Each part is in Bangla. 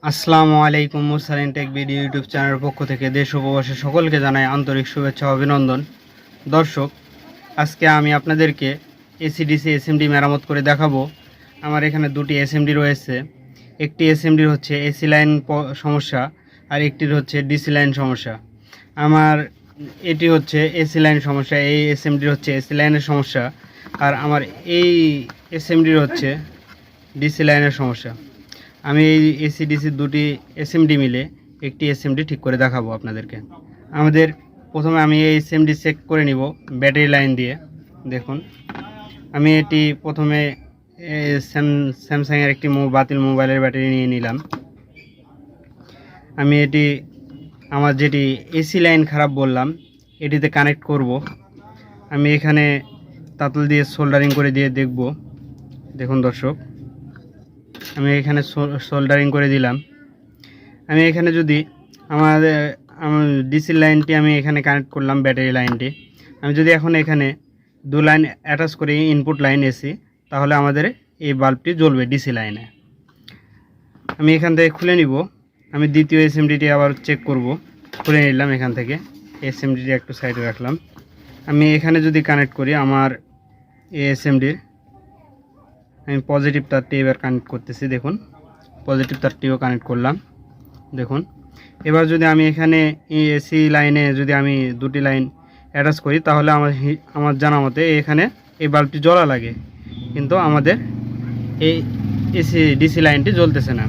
আসসালামু আলাইকুম। মুরসালিন টেক ভিডিও ইউটিউব চ্যানেলের পক্ষ থেকে দেশ ও প্রবাসী সকলকে জানাই আন্তরিক শুভেচ্ছা ও অভিনন্দন। দর্শক, আজকে আমি আপনাদেরকে এসিডিসি এসএমডি মেরামত করে দেখাবো। আমার এখানে দুটি এসএমডি রয়েছে। একটি এসএমডির হচ্ছে এসি লাইন সমস্যা আর একটির হচ্ছে ডিসি লাইন সমস্যা। আমার এটি হচ্ছে এসি লাইন সমস্যা, এই এসএমডির হচ্ছে এসি লাইনের সমস্যা, আর আমার এই এসএমডির হচ্ছে ডিসি লাইনের সমস্যা। আমি এই এসিডিসি দুটি এসএমডি মিলে একটি এসএমডি ঠিক করে দেখাবো আপনাদেরকে। প্রথমে আমি এই এসএমডি চেক করে নিব ব্যাটারি লাইন দিয়ে। দেখুন, আমি এটি প্রথমে স্যামসাংয়ের একটি বাতিল মোবাইলের ব্যাটারি নিয়ে নিলাম। আমি এটি আমার যেটি এসি লাইন খারাপ বললাম এটিতে কানেক্ট করব। আমি এখানে তাতল দিয়ে সোল্ডারিং করে দিয়ে দেখব। দেখুন দর্শক, আমি এখানে সোল্ডারিং করে দিলাম। আমি এখানে যদি আমার ডিসি লাইনটি আমি এখানে কানেক্ট করলাম, ব্যাটারি লাইনটি আমি যদি এখন এখানে দু লাইন অ্যাটাচ করি ইনপুট লাইন এসি, তাহলে আমাদের এই বাল্বটি জ্বলবে ডিসি লাইনে। আমি এখান থেকে খুলে নিব। আমি দ্বিতীয় এসএমডিটি আবার চেক করব। খুলে নিলাম এখান থেকে, এসএমডিটি একটু সাইডে রাখলাম। আমি এখানে যদি কানেক্ট করি আমার এই এসএমডির, আমি পজিটিভ তারটি এবার কানেক্ট করতেছি। দেখুন, পজিটিভ তারটিও কানেক্ট করলাম। দেখুন, এবার যদি আমি এখানে এসি লাইনে যদি আমি দুটি লাইন অ্যাটাচ করি, তাহলে আমার জানা মতে এখানে এই বাল্বটি জ্বলা লাগে, কিন্তু আমাদের এই ডিসি লাইনটি জ্বলতেছে না।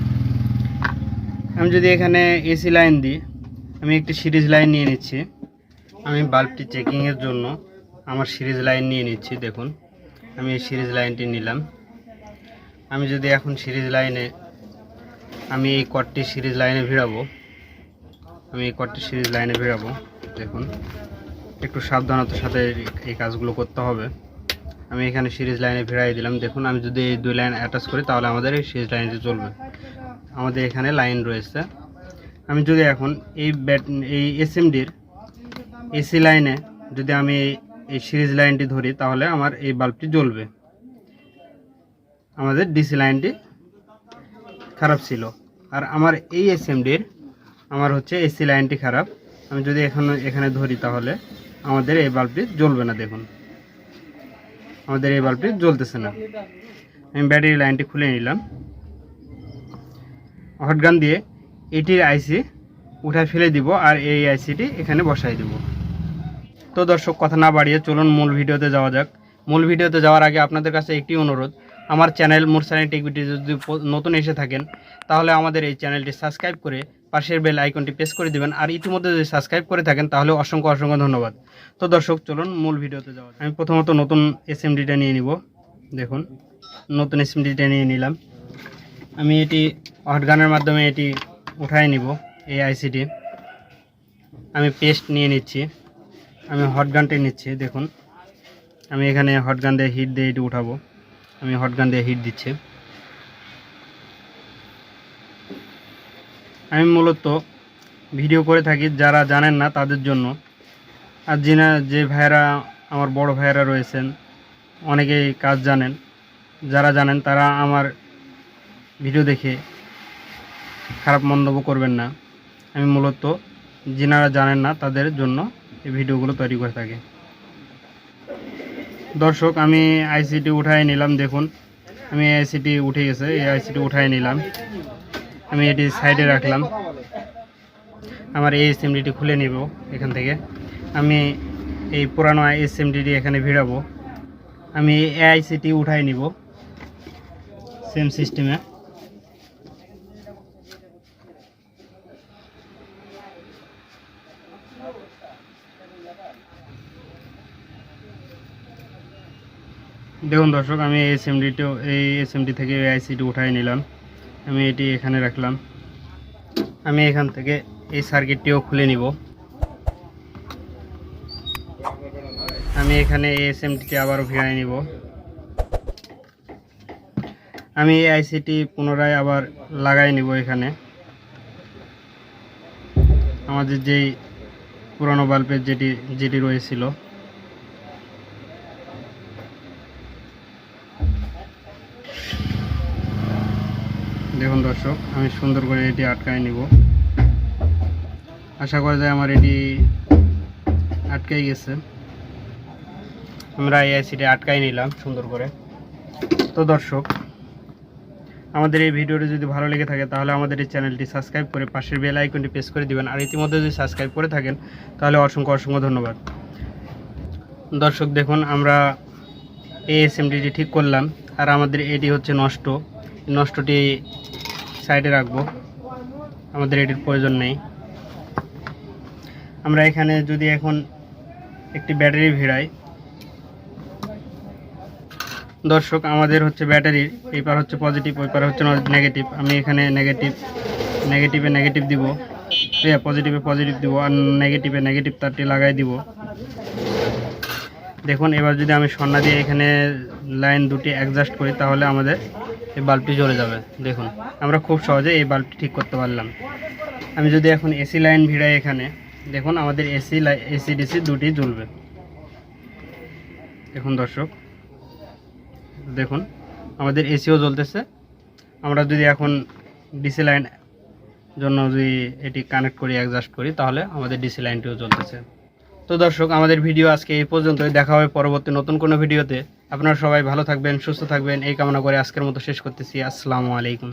আমি যদি এখানে এসি লাইন দিই, আমি একটি সিরিজ লাইন নিয়ে নিচ্ছি। আমি বাল্বটি চেকিংয়ের জন্য আমার সিরিজ লাইন নিয়ে নিচ্ছি। দেখুন, আমি এই সিরিজ লাইনটি নিলাম। আমি যদি এখন সিরিজ লাইনে আমি এই কর্ডটি সিরিজ লাইনে ভিড়াবো, দেখুন, একটু সাবধানতার সাথে এই কাজগুলো করতে হবে। আমি এখানে সিরিজ লাইনে ভিড়াই দিলাম। দেখুন, আমি যদি এই দুই লাইন অ্যাটাচ করি, তাহলে আমাদের এই সিরিজ লাইনটি চলবে। আমাদের এখানে লাইন রয়েছে। আমি যদি এখন এই এসএমডির এসি লাইনে যদি আমি এই সিরিজ লাইনটি ধরি, তাহলে আমার এই বাল্বটি জ্বলবে। আমাদের ডিসি লাইনটি খারাপ ছিল, আর আমার এই এসএমডির আমার হচ্ছে এসি লাইনটি খারাপ। আমি যদি এখানে ধরি, তাহলে আমাদের এই বাল্বটি জ্বলবে না। দেখুন, আমাদের এই বাল্বটি জ্বলতেছে না। আমি ব্যাটারি লাইনটি খুলে নিলাম। হটগান দিয়ে এটির আইসি উঠায় ফেলে দিব, আর এই আইসিটি এখানে বসাই দেব। তো দর্শক, কথা না বাড়িয়ে চলুন মূল ভিডিওতে যাওয়া যাক। মূল ভিডিওতে যাওয়ার আগে আপনাদের কাছে একটি অনুরোধ, আমার চ্যানেল মুরসালিন টেক ভিডিও যদি নতুন এসে থাকেন, তাহলে আমাদের এই চ্যানেলটি সাবস্ক্রাইব করে পাশের বেল আইকনটি প্রেস করে দিবেন। আর ইতিমধ্যে যদি সাবস্ক্রাইব করে থাকেন, তাহলে অসংখ্য অসংখ্য ধন্যবাদ। তো দর্শক, চলুন মূল ভিডিওতে যাওয়া যাক। আমি প্রথমত নতুন এসএমডিটা নিয়ে নিব। দেখুন, নতুন এসএমডিটা নিয়ে নিলাম। আমি এটি হটগানের মাধ্যমে এটি উঠাই নিব। এই আইসিটি আমি পেস্ট নিয়ে নিচ্ছি। আমি হটগানটি নিচ্ছি। দেখুন, আমি এখানে হটগান দিয়ে হিট দিয়ে এটি উঠাবো। আমি হটগান দিয়ে হিট দিচ্ছি। আমি মূলত ভিডিও করে থাকি যারা জানেন না তাদের জন্য, আর যে ভাইয়েরা আমার বড় ভাইয়েরা রয়েছেন, অনেকেই কাজ জানেন। যারা জানেন তারা আমার ভিডিও দেখে খারাপ মন্তব্য করবেন না। আমি মূলত যিনারা জানেন না তাদের জন্য এই ভিডিওগুলো তৈরি করে থাকি। দর্শক, আমি আইসিটি উঠাই নিলাম। দেখুন, আমি আইসিটি উঠে গেছে। এই আইসিটি উঠাই নিলাম। আমি এটি সাইডে রাখলাম। আমার এই এসএমডিটি খুলে নিব এখান থেকে। আমি এই পুরানো এসএমডিটি এখানে ভিড়াবো। আমি এই আইসিটি উঠাই নিব সেম সিস্টেমে। দেখুন দর্শক, আমি এই এসএমডি থেকে এই আইসিটি উঠাই নিলাম। আমি এটি এখানে রাখলাম। আমি এখান থেকে এই সার্কিটটিও খুলে নিব। আমি এখানে এই এসএমডিটি আবারও ভিড়াই নিব। আমি এই আইসিটি পুনরায় আবার লাগাই নিব এখানে। আমাদের যেই পুরানো বাল্বের যেটি রয়েছিল, দেখুন দর্শক, আমি সুন্দর করে এটি আটকায় নিব। আশা করা যায় আমার এটি আটকাই গেছে। আমরা এই আইসিটি আটকাই নিলাম সুন্দর করে। তো দর্শক, আমাদের এই ভিডিওটি যদি ভালো লেগে থাকে তাহলে আমাদের এই চ্যানেলটি সাবস্ক্রাইব করে পাশের বেল আইকনটি প্রেস করে দিবেন। আর ইতিমধ্যে যদি সাবস্ক্রাইব করে থাকেন তাহলে অসংখ্য অসংখ্য ধন্যবাদ। দর্শক দেখুন, আমরা এই এসএমডিটি ঠিক করলাম। আর আমাদের এটি হচ্ছে নষ্টটি সাইডে রাখবো, আমাদের এটির প্রয়োজন নেই। আমরা এখানে যদি এখন একটি ব্যাটারি ভিড়াই, দর্শক আমাদের হচ্ছে ব্যাটারির এই পার হচ্ছে পজিটিভ, ওই পার হচ্ছে নেগেটিভ। আমি এখানে নেগেটিভে নেগেটিভ দিব, পজিটিভে পজিটিভ দিব, আর নেগেটিভে নেগেটিভ তারটি লাগাই দিব। দেখুন, এবার যদি আমি সন্না দিয়ে এখানে লাইন দুটি অ্যাডজাস্ট করি তাহলে আমাদের এই বাল্বটি জ্বলে যাবে। দেখুন, আমরা খুব সহজে এই বাল্বটি ঠিক করতে পারলাম। আমি যদি এখন এসি লাইন ভিড়াই এখানে, দেখুন আমাদের এসি ডিসি দুটি জ্বলবে। দেখুন দর্শক, দেখুন আমাদের এসিও জ্বলতেছে। আমরা যদি এখন ডিসি লাইন জন্য যদি এটি কানেক্ট করি, অ্যাডজাস্ট করি, তাহলে আমাদের ডিসি লাইনটিও জ্বলতেছে। তো দর্শক, আমাদের ভিডিও আজকে এই পর্যন্তই। দেখা হবে পরবর্তী নতুন কোনো ভিডিওতে। আপনারা সবাই ভালো থাকবেন, সুস্থ থাকবেন এই কামনা করে আজকের মতো শেষ করতেছি। আসসালামু আলাইকুম।